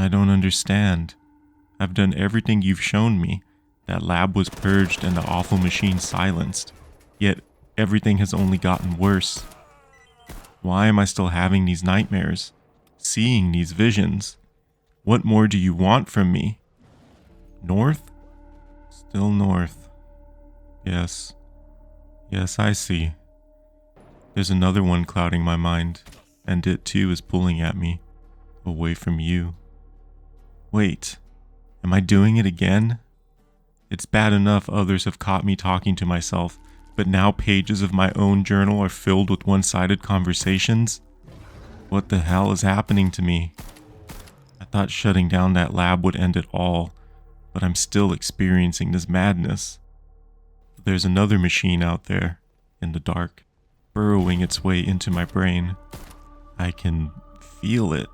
I don't understand. I've done everything you've shown me. That lab was purged and the awful machine silenced. Yet, everything has only gotten worse. Why am I still having these nightmares? Seeing these visions? What more do you want from me? North? Still north. Yes. Yes, I see. There's another one clouding my mind, and it too is pulling at me, away from you. Wait, am I doing it again? It's bad enough others have caught me talking to myself, but now pages of my own journal are filled with one-sided conversations? What the hell is happening to me? I thought shutting down that lab would end it all, but I'm still experiencing this madness. There's another machine out there, in the dark, burrowing its way into my brain. I can feel it.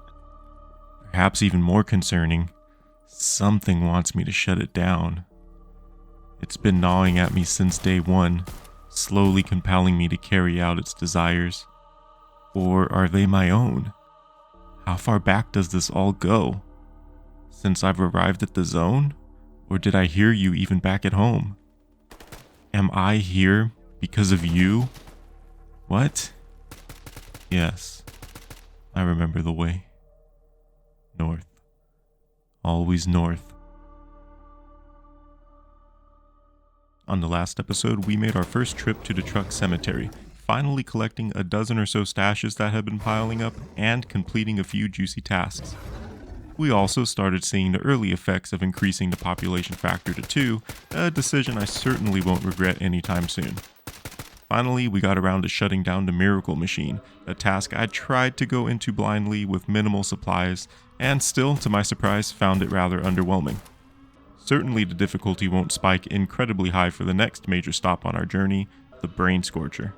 Perhaps even more concerning, something wants me to shut it down. It's been gnawing at me since day one, slowly compelling me to carry out its desires. Or are they my own? How far back does this all go? Since I've arrived at the zone? Or did I hear you even back at home? Am I here because of you? What? Yes, I remember the way. North. Always north. On the last episode, we made our first trip to the truck cemetery, finally collecting a dozen or so stashes that had been piling up and completing a few juicy tasks. We also started seeing the early effects of increasing the population factor to 2, a decision I certainly won't regret anytime soon. Finally, we got around to shutting down the miracle machine, a task I tried to go into blindly with minimal supplies, and still, to my surprise, found it rather underwhelming. Certainly the difficulty won't spike incredibly high for the next major stop on our journey, the Brain Scorcher.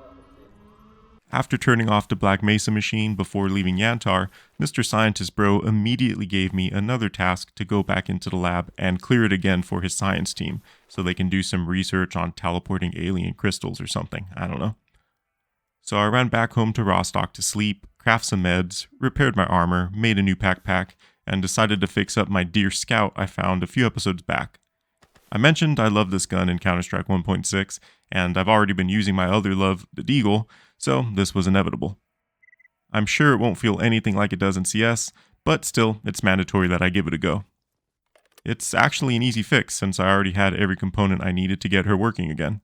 After turning off the Black Mesa machine before leaving Yantar, Mr. Scientist Bro immediately gave me another task to go back into the lab and clear it again for his science team, so they can do some research on teleporting alien crystals or something, I don't know. So I ran back home to Rostock to sleep, craft some meds, repaired my armor, made a new backpack, and decided to fix up my Deer Scout I found a few episodes back. I mentioned I love this gun in Counter-Strike 1.6, and I've already been using my other love, the Deagle, so this was inevitable. I'm sure it won't feel anything like it does in CS, but still, it's mandatory that I give it a go. It's actually an easy fix since I already had every component I needed to get her working again.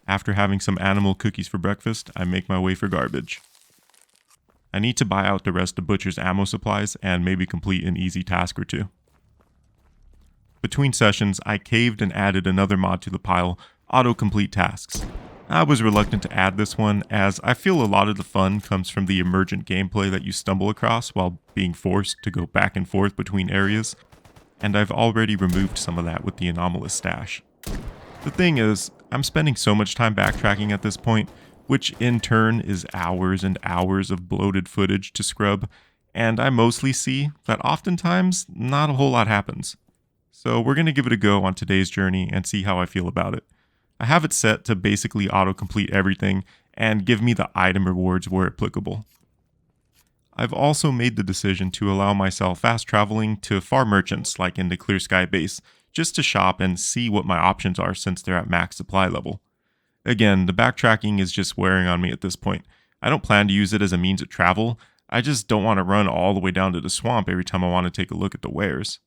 After having some animal cookies for breakfast, I make my way for garbage. I need to buy out the rest of Butcher's ammo supplies and maybe complete an easy task or two. Between sessions, I caved and added another mod to the pile, Autocomplete Tasks. I was reluctant to add this one as I feel a lot of the fun comes from the emergent gameplay that you stumble across while being forced to go back and forth between areas, and I've already removed some of that with the anomalous stash. The thing is, I'm spending so much time backtracking at this point, which in turn is hours and hours of bloated footage to scrub, and I mostly see that oftentimes not a whole lot happens. So we're going to give it a go on today's journey and see how I feel about it. I have it set to basically autocomplete everything and give me the item rewards where applicable. I've also made the decision to allow myself fast traveling to far merchants like in the Clear Sky base, just to shop and see what my options are since they're at max supply level. Again, the backtracking is just wearing on me at this point. I don't plan to use it as a means of travel, I just don't want to run all the way down to the swamp every time I want to take a look at the wares.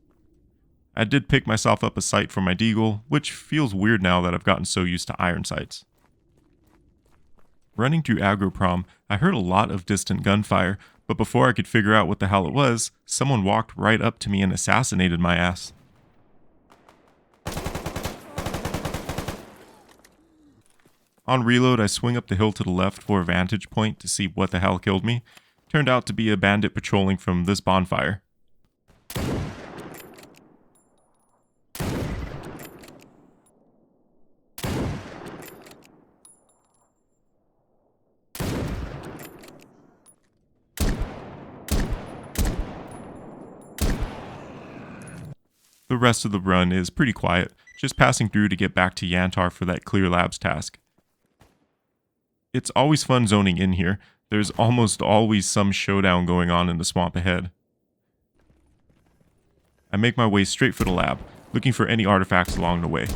I did pick myself up a sight for my Deagle, which feels weird now that I've gotten so used to iron sights. Running through Agroprom, I heard a lot of distant gunfire, but before I could figure out what the hell it was, someone walked right up to me and assassinated my ass. On reload, I swing up the hill to the left for a vantage point to see what the hell killed me. Turned out to be a bandit patrolling from this bonfire. The rest of the run is pretty quiet, just passing through to get back to Yantar for that Clear Labs task. It's always fun zoning in here. There's almost always some showdown going on in the swamp ahead. I make my way straight for the lab, looking for any artifacts along the way.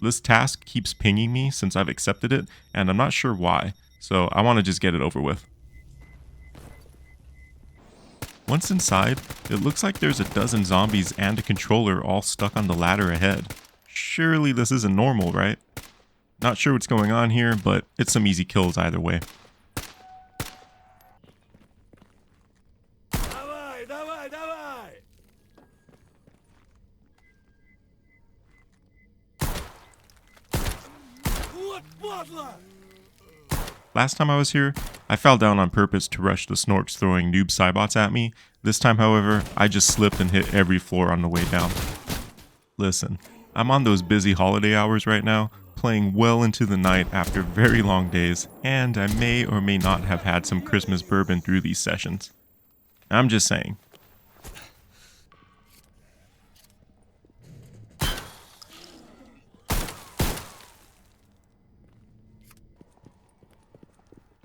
This task keeps pinging me since I've accepted it, and I'm not sure why, so I want to just get it over with. Once inside, it looks like there's a dozen zombies and a controller all stuck on the ladder ahead. Surely this isn't normal, right? Not sure what's going on here, but it's some easy kills either way. Last time I was here, I fell down on purpose to rush the snorks throwing noob cybots at me. This time, however, I just slipped and hit every floor on the way down. Listen, I'm on those busy holiday hours right now, playing well into the night after very long days, and I may or may not have had some Christmas bourbon through these sessions. I'm just saying.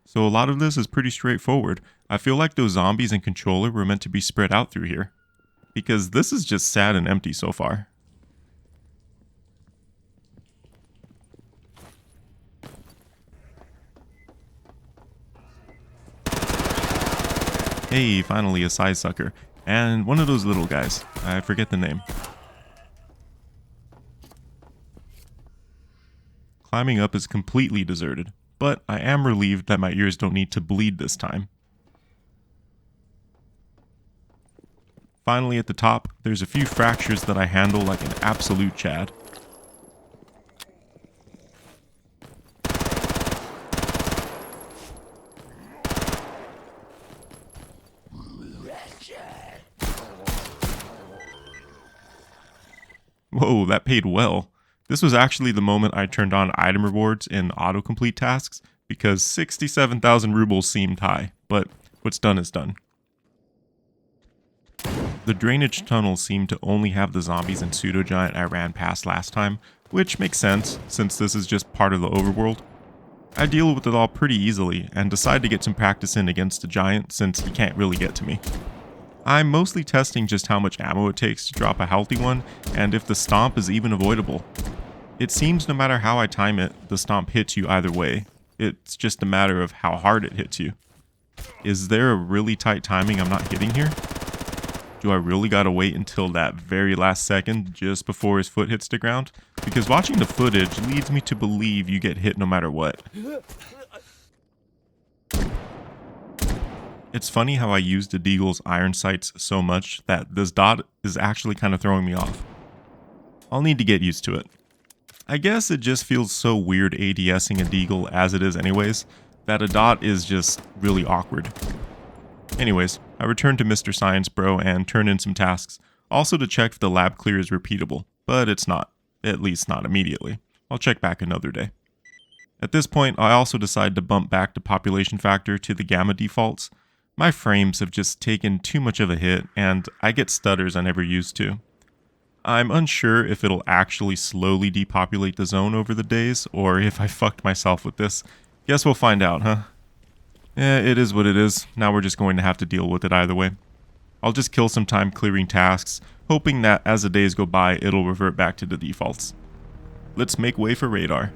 So a lot of this is pretty straightforward. I feel like those zombies and controller were meant to be spread out through here. Because this is just sad and empty so far. Hey, finally a side sucker. And one of those little guys. I forget the name. Climbing up is completely deserted, but I am relieved that my ears don't need to bleed this time. Finally at the top, there's a few fractures that I handle like an absolute Chad. Whoa, that paid well. This was actually the moment I turned on item rewards in autocomplete tasks because 67,000 rubles seemed high, but what's done is done. The drainage tunnels seem to only have the zombies and pseudo-giant I ran past last time, which makes sense since this is just part of the overworld. I deal with it all pretty easily and decide to get some practice in against the giant since he can't really get to me. I'm mostly testing just how much ammo it takes to drop a healthy one and if the stomp is even avoidable. It seems no matter how I time it, the stomp hits you either way. It's just a matter of how hard it hits you. Is there a really tight timing I'm not hitting here? Do I really gotta wait until that very last second just before his foot hits the ground? Because watching the footage leads me to believe you get hit no matter what. It's funny how I used the Deagle's iron sights so much that this dot is actually kind of throwing me off. I'll need to get used to it. I guess it just feels so weird ADSing a Deagle as it is anyways, that a dot is just really awkward. Anyways, I return to Mr. Science Bro and turn in some tasks, also to check if the lab clear is repeatable, but it's not, at least not immediately. I'll check back another day. At this point, I also decide to bump back the population factor to the gamma defaults. My frames have just taken too much of a hit, and I get stutters I never used to. I'm unsure if it'll actually slowly depopulate the zone over the days, or if I fucked myself with this. Guess we'll find out, huh? It is what it is. Now we're just going to have to deal with it either way. I'll just kill some time clearing tasks, hoping that as the days go by, it'll revert back to the defaults. Let's make way for radar.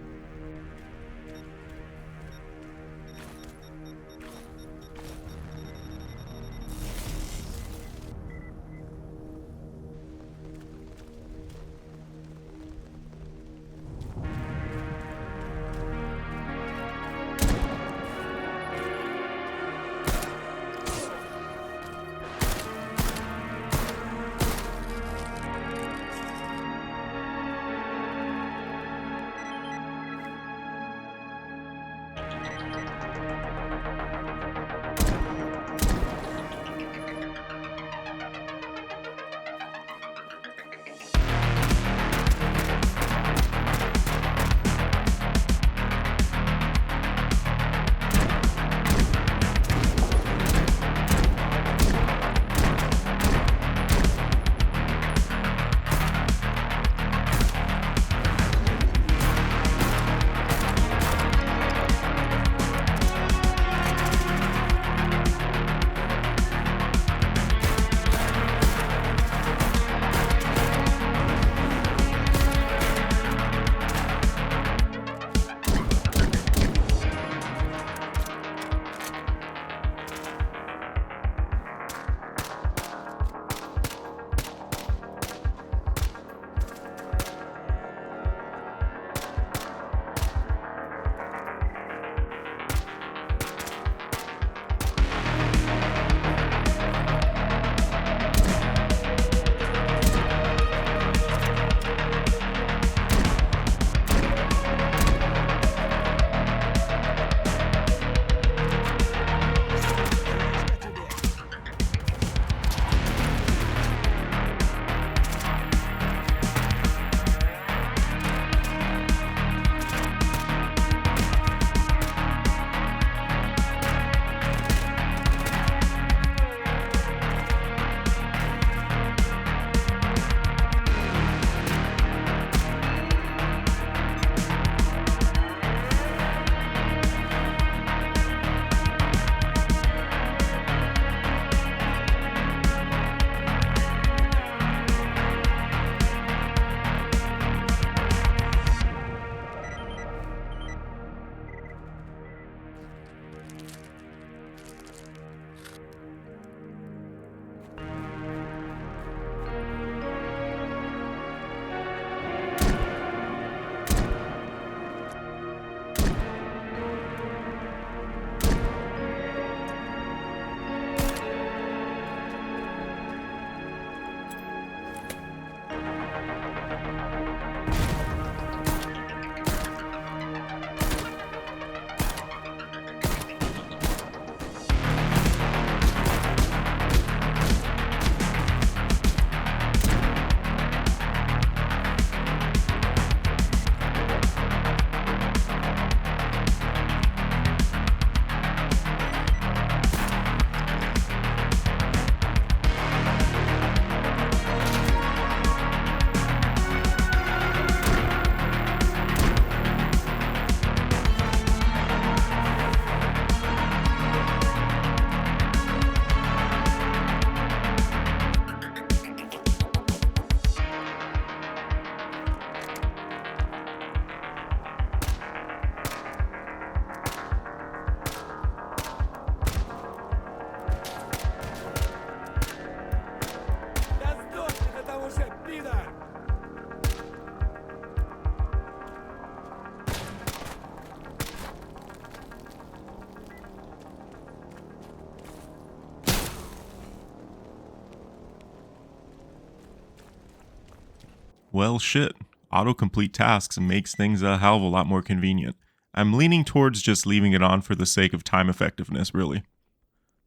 Well, shit. Autocomplete tasks makes things a hell of a lot more convenient. I'm leaning towards just leaving it on for the sake of time effectiveness, really.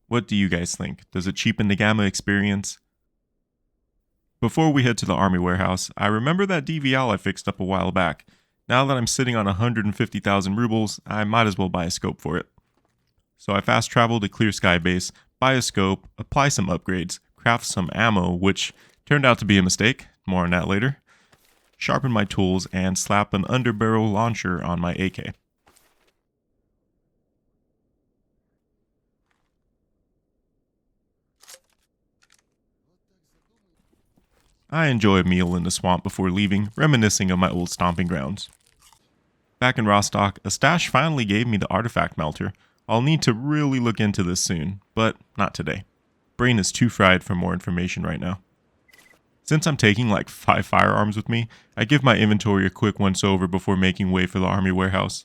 What do you guys think? Does it cheapen the Gamma experience? Before we head to the army warehouse, I remember that DVL I fixed up a while back. Now that I'm sitting on 150,000 rubles, I might as well buy a scope for it. So I fast travel to Clear Sky Base, buy a scope, apply some upgrades, craft some ammo, which turned out to be a mistake, more on that later, sharpen my tools, and slap an underbarrel launcher on my AK. I enjoy a meal in the swamp before leaving, reminiscing of my old stomping grounds. Back in Rostock, a stash finally gave me the artifact melter. I'll need to really look into this soon, but not today. Brain is too fried for more information right now. Since I'm taking like 5 firearms with me, I give my inventory a quick once over before making way for the army warehouse.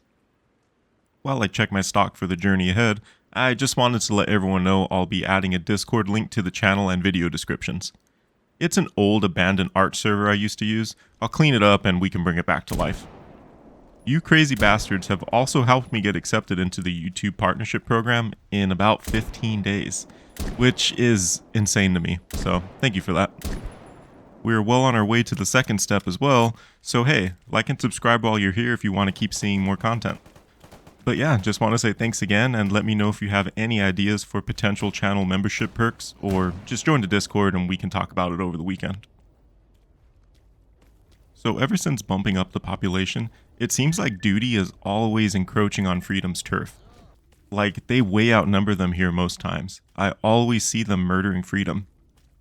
While I check my stock for the journey ahead, I just wanted to let everyone know I'll be adding a Discord link to the channel and video descriptions. It's an old abandoned art server I used to use. I'll clean it up and we can bring it back to life. You crazy bastards have also helped me get accepted into the YouTube partnership program in about 15 days, which is insane to me, so thank you for that. We're well on our way to the second step as well, so hey, like and subscribe while you're here if you want to keep seeing more content. But yeah, just want to say thanks again and let me know if you have any ideas for potential channel membership perks, or just join the Discord and we can talk about it over the weekend. So ever since bumping up the population, it seems like duty is always encroaching on freedom's turf. Like, they way outnumber them here most times. I always see them murdering freedom.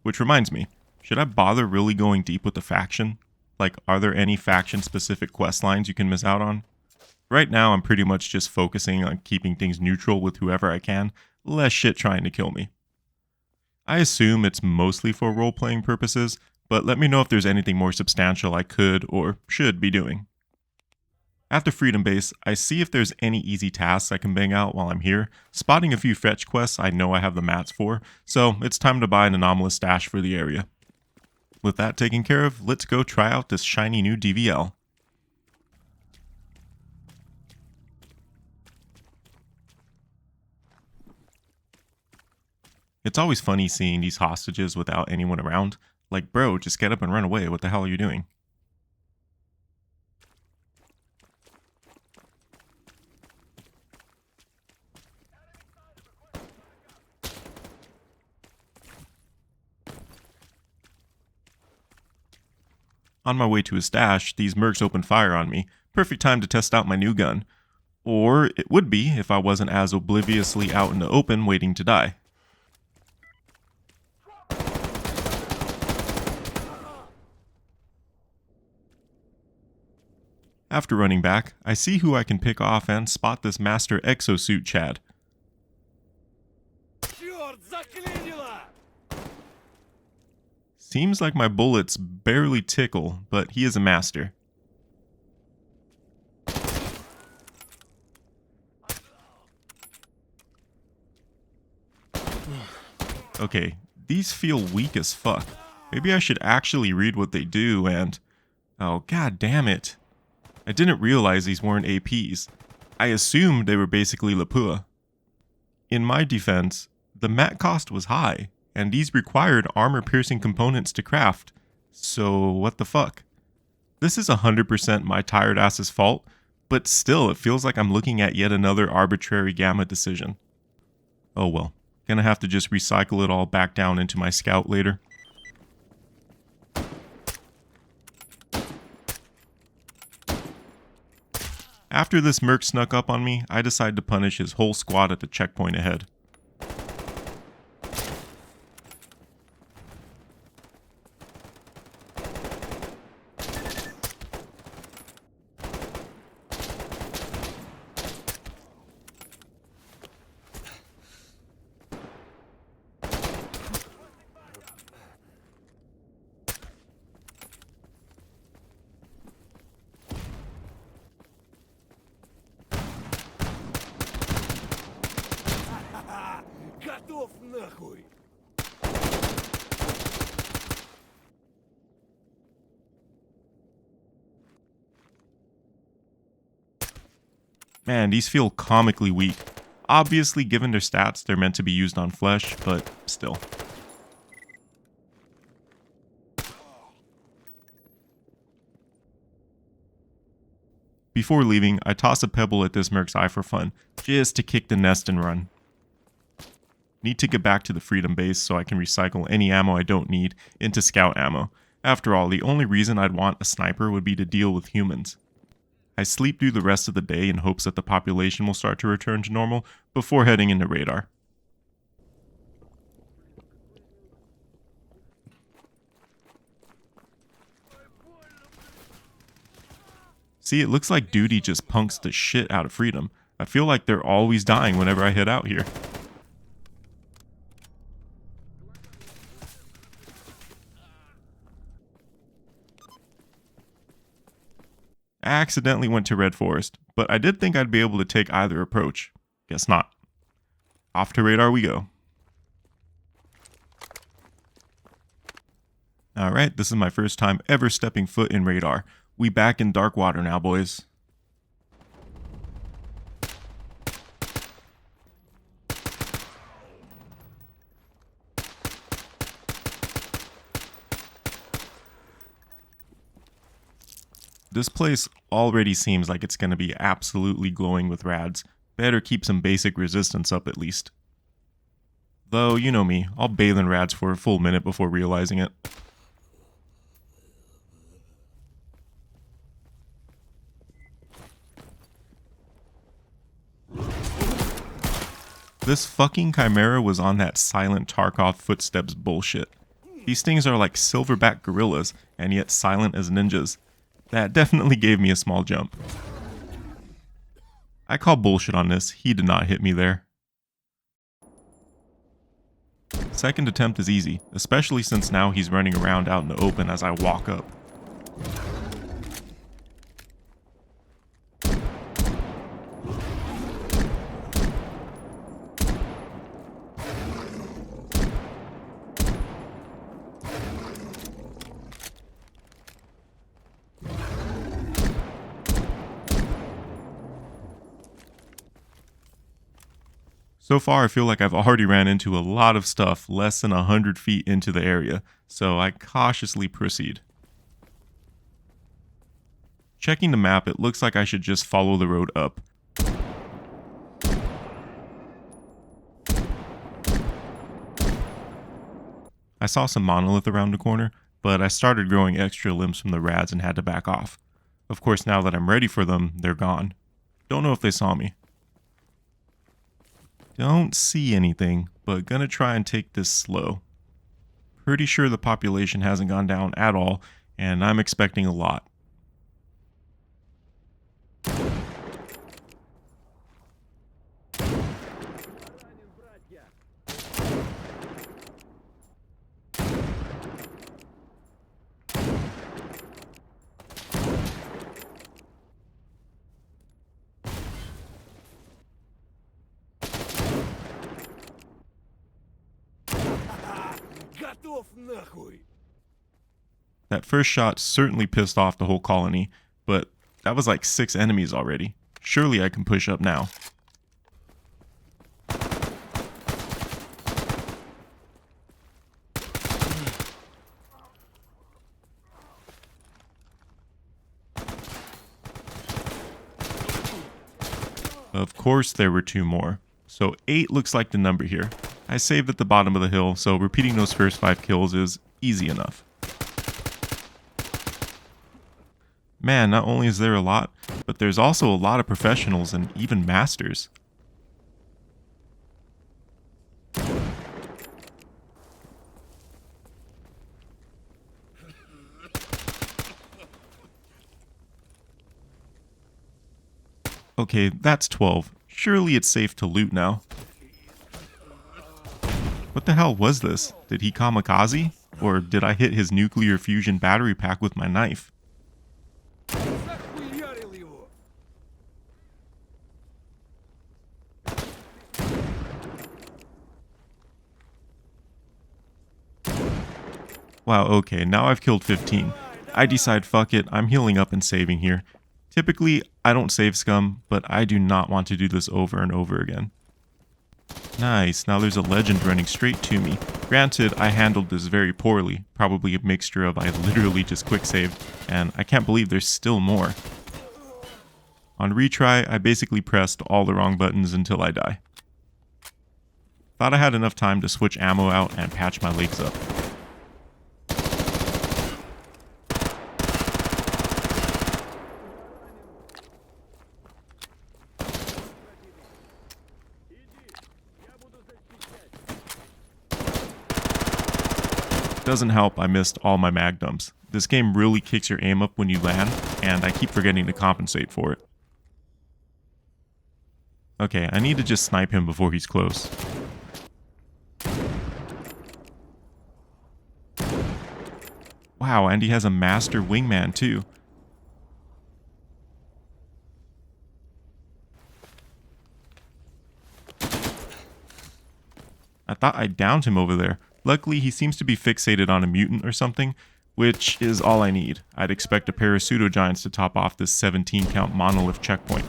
Which reminds me, should I bother really going deep with the faction? Like, are there any faction-specific quest lines you can miss out on? Right now, I'm pretty much just focusing on keeping things neutral with whoever I can, less shit trying to kill me. I assume it's mostly for role-playing purposes, but let me know if there's anything more substantial I could or should be doing. After Freedom Base, I see if there's any easy tasks I can bang out while I'm here, spotting a few fetch quests I know I have the mats for, so it's time to buy an anomalous stash for the area. With that taken care of, let's go try out this shiny new DVL. It's always funny seeing these hostages without anyone around. Like, bro, just get up and run away, what the hell are you doing? On my way to his stash, these mercs opened fire on me. Perfect time to test out my new gun. Or it would be if I wasn't as obliviously out in the open waiting to die. After running back, I see who I can pick off and spot this Master Exosuit Chad. Seems like my bullets barely tickle, but he is a master. Okay, these feel weak as fuck. Maybe I should actually read what they do and... Oh, god damn it. I didn't realize these weren't APs. I assumed they were basically Lapua. In my defense, the mat cost was high, and these required armor-piercing components to craft. So, what the fuck? This is 100% my tired ass's fault, but still, it feels like I'm looking at yet another arbitrary Gamma decision. Oh well, gonna have to just recycle it all back down into my scout later. After this merc snuck up on me, I decide to punish his whole squad at the checkpoint ahead. Man, these feel comically weak. Obviously, given their stats, they're meant to be used on flesh, but still. Before leaving, I toss a pebble at this merc's eye for fun, just to kick the nest and run. Need to get back to the Freedom base so I can recycle any ammo I don't need into scout ammo. After all, the only reason I'd want a sniper would be to deal with humans. I sleep through the rest of the day in hopes that the population will start to return to normal before heading into radar. See, it looks like duty just punks the shit out of Freedom. I feel like they're always dying whenever I head out here. I accidentally went to Red Forest, but I did think I'd be able to take either approach. Guess not. Off to radar we go. Alright, this is my first time ever stepping foot in radar. We back in dark water now, boys. This place already seems like it's going to be absolutely glowing with rads. Better keep some basic resistance up at least. Though, you know me, I'll bathe in rads for a full minute before realizing it. This fucking chimera was on that silent Tarkov footsteps bullshit. These things are like silverback gorillas, and yet silent as ninjas. That definitely gave me a small jump. I call bullshit on this, he did not hit me there. Second attempt is easy, especially since now he's running around out in the open as I walk up. So far, I feel like I've already ran into a lot of stuff less than 100 feet into the area, so I cautiously proceed. Checking the map, it looks like I should just follow the road up. I saw some monolith around the corner, but I started growing extra limbs from the rads and had to back off. Of course, now that I'm ready for them, they're gone. Don't know if they saw me. Don't see anything, but gonna try and take this slow. Pretty sure the population hasn't gone down at all, and I'm expecting a lot. That first shot certainly pissed off the whole colony, but that was like 6 enemies already. Surely I can push up now. Of course there were 2 more. So 8 looks like the number here. I saved at the bottom of the hill, so repeating those first 5 kills is easy enough. Man, not only is there a lot, but there's also a lot of professionals and even masters. Okay, that's 12. Surely it's safe to loot now. What the hell was this? Did he kamikaze? Or did I hit his nuclear fusion battery pack with my knife? Wow, okay, now I've killed 15. I decide fuck it, I'm healing up and saving here. Typically, I don't save scum, but I do not want to do this over and over again. Nice, now there's a legend running straight to me. Granted, I handled this very poorly, probably a mixture of I literally just quick saved, and I can't believe there's still more. On retry, I basically pressed all the wrong buttons until I die. Thought I had enough time to switch ammo out and patch my legs up. Doesn't help I missed all my mag dumps. This game really kicks your aim up when you land, and I keep forgetting to compensate for it. Okay, I need to just snipe him before he's close. Wow, and he has a master wingman too. I thought I downed him over there. Luckily, he seems to be fixated on a mutant or something, which is all I need. I'd expect a pair of pseudo-giants to top off this 17 count monolith checkpoint.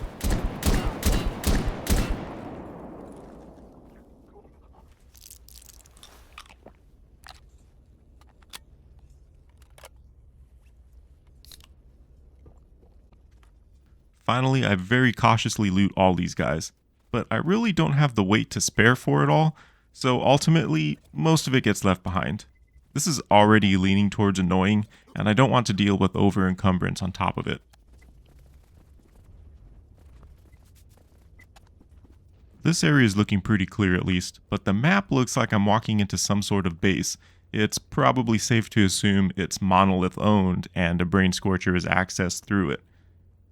Finally, I very cautiously loot all these guys, but I really don't have the weight to spare for it all, so ultimately, most of it gets left behind. This is already leaning towards annoying, and I don't want to deal with over-encumbrance on top of it. This area is looking pretty clear at least, but the map looks like I'm walking into some sort of base. It's probably safe to assume it's monolith owned and a brain scorcher is accessed through it.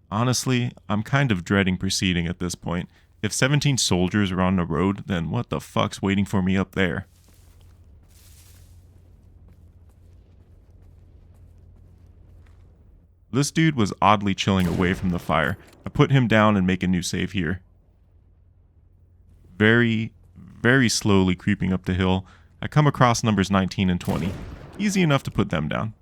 Honestly, I'm kind of dreading proceeding at this point. If 17 soldiers are on the road, then what the fuck's waiting for me up there? This dude was oddly chilling away from the fire. I put him down and make a new save here. Very slowly creeping up the hill, I come across numbers 19 and 20. Easy enough to put them down.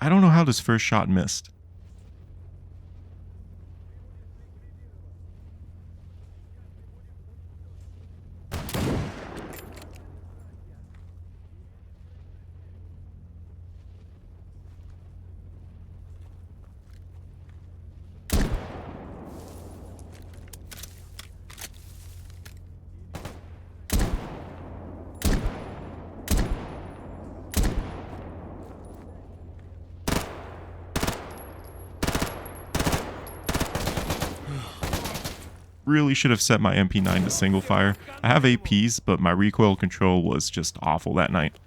I don't know how this first shot missed. Really should have set my MP9 to single fire. I have APs, but my recoil control was just awful that night.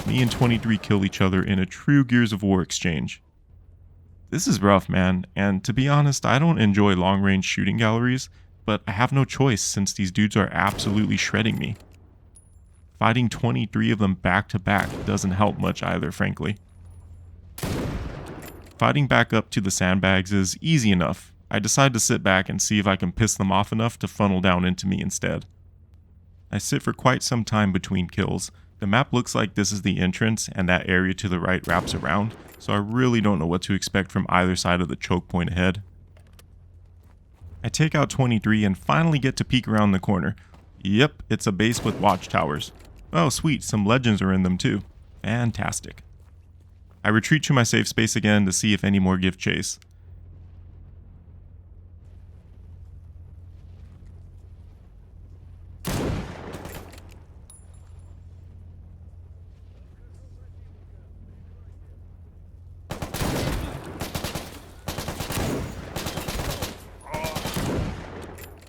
Me and 23 kill each other in a true Gears of War exchange. This is rough, man, and to be honest, I don't enjoy long-range shooting galleries, but I have no choice since these dudes are absolutely shredding me. Fighting 23 of them back to back doesn't help much either, frankly. Fighting back up to the sandbags is easy enough. I decide to sit back and see if I can piss them off enough to funnel down into me instead. I sit for quite some time between kills. The map looks like this is the entrance and that area to the right wraps around, so I really don't know what to expect from either side of the choke point ahead. I take out 23 and finally get to peek around the corner. Yep, it's a base with watchtowers. Oh sweet, some legends are in them too. Fantastic. I retreat to my safe space again to see if any more give chase.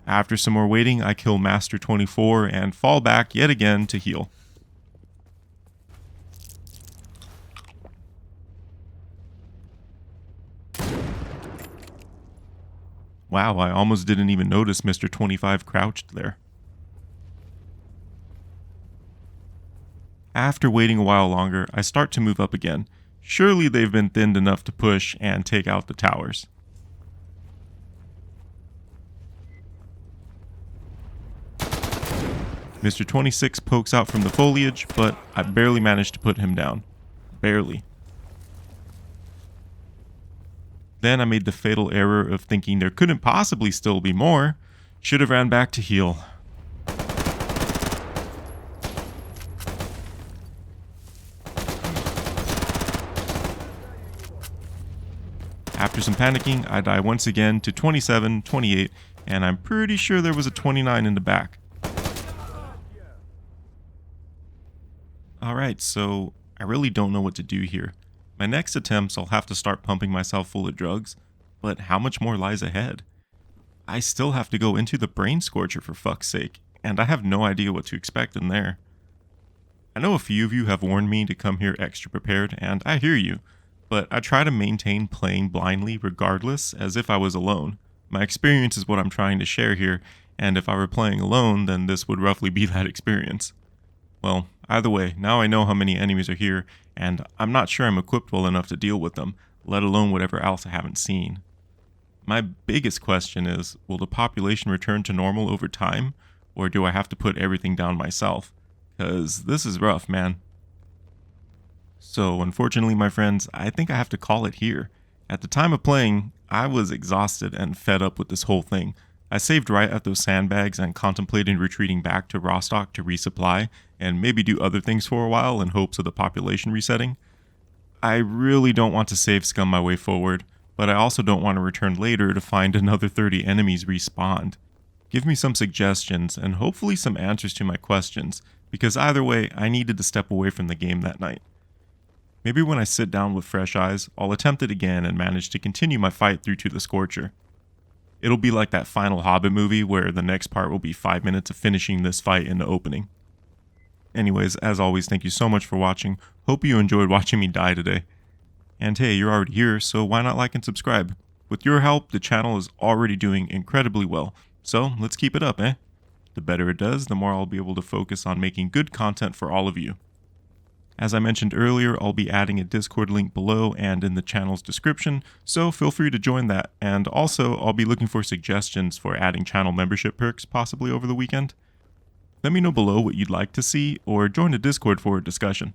After some more waiting, I kill Master 24 and fall back yet again to heal. Wow, I almost didn't even notice Mr. 25 crouched there. After waiting a while longer, I start to move up again. Surely they've been thinned enough to push and take out the towers. Mr. 26 pokes out from the foliage, but I barely managed to put him down. Barely. Then I made the fatal error of thinking there couldn't possibly still be more. Should have ran back to heal. After some panicking, I die once again to 27, 28, and I'm pretty sure there was a 29 in the back. Alright, so I really don't know what to do here. My next attempts I'll have to start pumping myself full of drugs, but how much more lies ahead? I still have to go into the brain scorcher for fuck's sake, and I have no idea what to expect in there. I know a few of you have warned me to come here extra prepared, and I hear you, but I try to maintain playing blindly regardless, as if I was alone. My experience is what I'm trying to share here, and if I were playing alone, then this would roughly be that experience. Well, either way, now I know how many enemies are here, and I'm not sure I'm equipped well enough to deal with them, let alone whatever else I haven't seen. My biggest question is, will the population return to normal over time, or do I have to put everything down myself? 'Cause this is rough, man. So, unfortunately, my friends, I think I have to call it here. At the time of playing, I was exhausted and fed up with this whole thing. I saved right at those sandbags and contemplated retreating back to Rostock to resupply and maybe do other things for a while in hopes of the population resetting. I really don't want to save scum my way forward, but I also don't want to return later to find another 30 enemies respawned. Give me some suggestions and hopefully some answers to my questions, because either way, I needed to step away from the game that night. Maybe when I sit down with fresh eyes, I'll attempt it again and manage to continue my fight through to the Scorcher. It'll be like that final Hobbit movie where the next part will be 5 minutes of finishing this fight in the opening. Anyways, as always, thank you so much for watching. Hope you enjoyed watching me die today. And hey, you're already here, so why not like and subscribe? With your help, the channel is already doing incredibly well, so let's keep it up, eh? The better it does, the more I'll be able to focus on making good content for all of you. As I mentioned earlier, I'll be adding a Discord link below and in the channel's description, so feel free to join that. And also, I'll be looking for suggestions for adding channel membership perks possibly over the weekend. Let me know below what you'd like to see, or join the Discord for a discussion.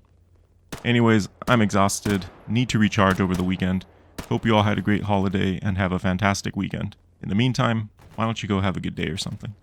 Anyways, I'm exhausted, need to recharge over the weekend. Hope you all had a great holiday and have a fantastic weekend. In the meantime, why don't you go have a good day or something.